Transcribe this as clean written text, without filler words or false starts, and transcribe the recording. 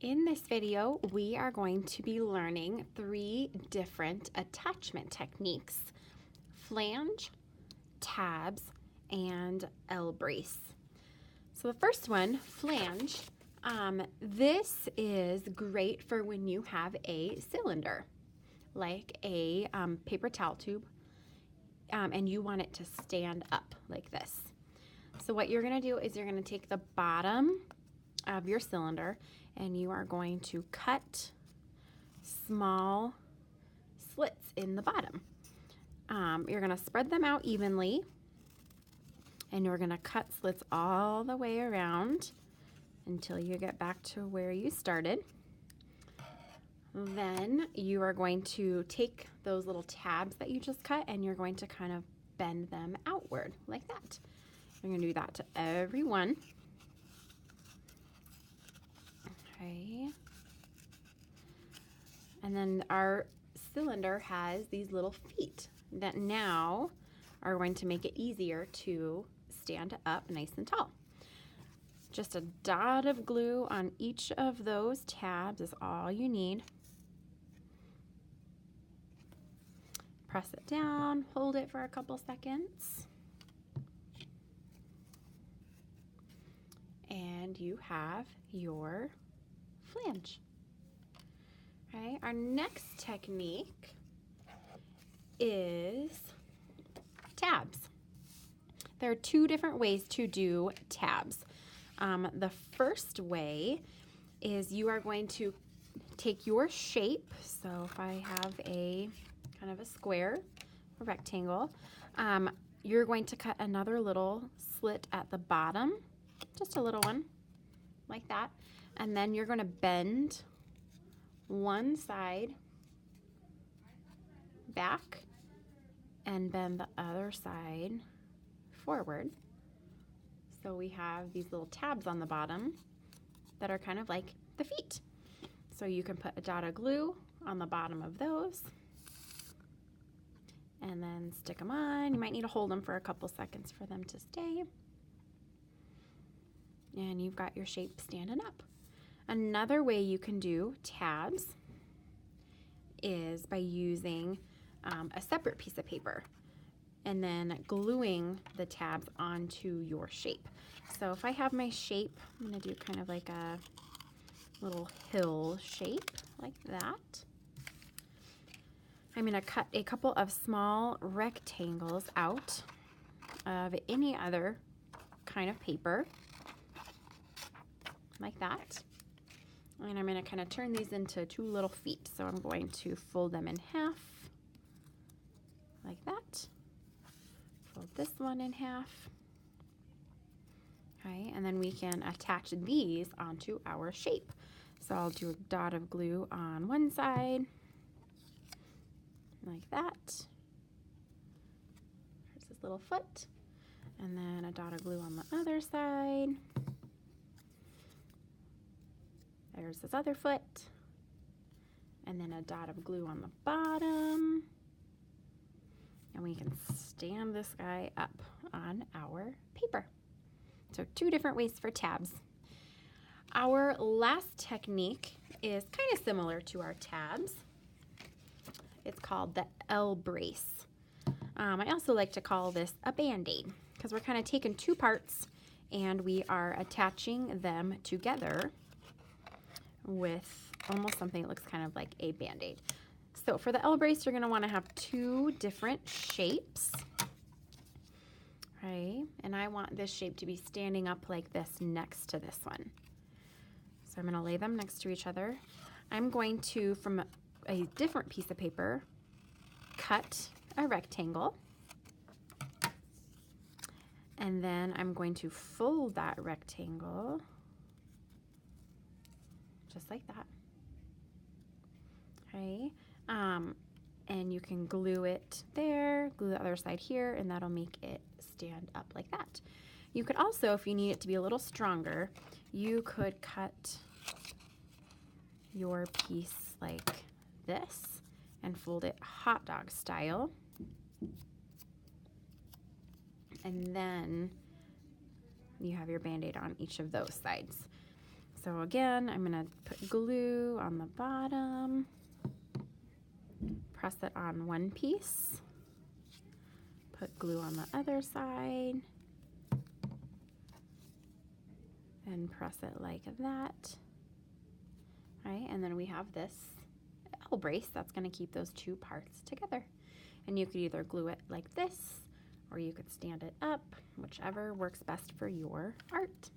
In this video, we are going to be learning 3 different attachment techniques: flange, tabs, and L-brace. So the first one, flange, this is great for when you have a cylinder, like a paper towel tube, and you want it to stand up like this. So what you're going to do is you're going to take the bottom of your cylinder and you are going to cut small slits in the bottom. You're going to spread them out evenly, and you're going to cut slits all the way around until you get back to where you started. Then you are going to take those little tabs that you just cut and you're going to kind of bend them outward like that. You're going to do that to every one. Okay. And then our cylinder has these little feet that now are going to make it easier to stand up nice and tall. Just a dot of glue on each of those tabs is all you need. Press it down, hold it for a couple seconds, and you have your flange. Okay, our next technique is tabs. There are 2 different ways to do tabs. The first way is you are going to take your shape. So if I have a kind of a square, a rectangle, you're going to cut another little slit at the bottom, just a little one like that. And then you're going to bend one side back and bend the other side forward. So we have these little tabs on the bottom that are kind of like the feet. So you can put a dot of glue on the bottom of those and then stick them on. You might need to hold them for a couple seconds for them to stay. And you've got your shape standing up. Another way you can do tabs is by using a separate piece of paper and then gluing the tabs onto your shape. So if I have my shape, I'm going to do kind of like a little hill shape like that. I'm going to cut a couple of small rectangles out of any other kind of paper like that. And I'm going to kind of turn these into 2 little feet. So I'm going to fold them in half like that. Fold this one in half. Okay, and then we can attach these onto our shape. So I'll do a dot of glue on one side like that. There's this little foot. And then a dot of glue on the other side. There's this other foot, and then a dot of glue on the bottom, and we can stand this guy up on our paper. So 2 different ways for tabs. Our last technique is kind of similar to our tabs. It's called the L-brace. I also like to call this a Band-Aid because we're kind of taking 2 parts and we are attaching them together with almost something that looks kind of like a Band-Aid. So for the L-brace, you're going to want to have 2 different shapes. Okay, and I want this shape to be standing up like this next to this one. So I'm going to lay them next to each other. I'm going to, from a different piece of paper, cut a rectangle. And then I'm going to fold that rectangle just like that. Okay, and you can glue it there, glue the other side here, and that'll make it stand up like that. You could also, if you need it to be a little stronger, you could cut your piece like this and fold it hot dog style. And then you have your Band-Aid on each of those sides. So again, I'm going to put glue on the bottom, press it on one piece, put glue on the other side, and press it like that. All right, and then we have this L brace that's going to keep those two parts together. And you could either glue it like this, or you could stand it up, whichever works best for your art.